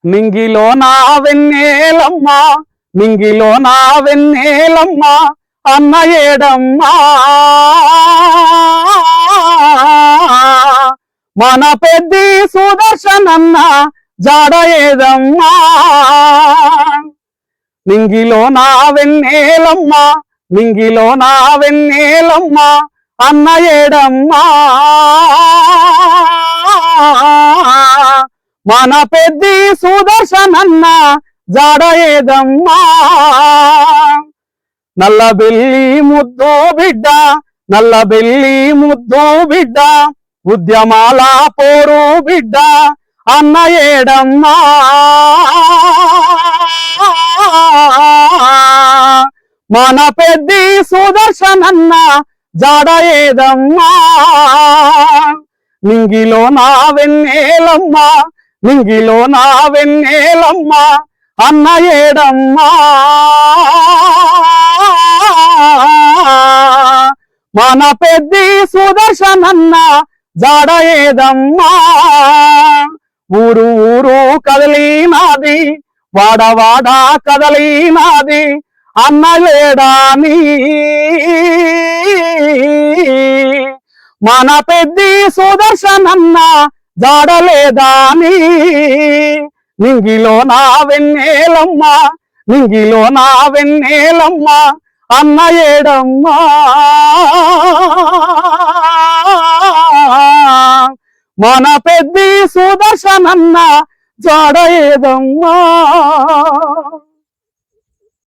మింగిలో నా వెన్నెలమ్మ మింగిలో నా వెన్నెలమ్మ అన్న ఏడమ్మా మన పెద్ది సుదర్శనన్న జాడ ఏదమ్మా మింగిలో నా వెన్నెలమ్మ మింగిలో నా వెన్నెలమ్మ అన్న ఏడమ్మా మన పెద్ది సుదర్శనన్న జాడ ఏదమ్మా నల్ల బెల్లి ముద్దు బిడ్డ నల్ల బెల్లి ముద్దు బిడ్డ ఉద్యమాల పోరు బిడ్డ అన్న ఏడమ్మా మన పెద్ది సుదర్శనన్న జాడ ఏదమ్మా మింగిలో నా వెన్నెలమ్మ మింగిలో నా వెన్నెలమ్మ అన్న ఏడమ్మా మన పెద్ది సుదర్శనన్న జాడ ఏదమ్మా ఊరు ఊరు కదలినాది వాడవాడ కదలినాది అన్న లేడాని మన పెద్ది సుదర్శనన్న జాడలేదాని మింగిలో నా వెన్నెలమ్మ మింగిలో నా వెన్నెలమ్మ అన్న ఏడమ్మా మన పెద్ది సుదర్శనన్న జాడ ఏదమ్మా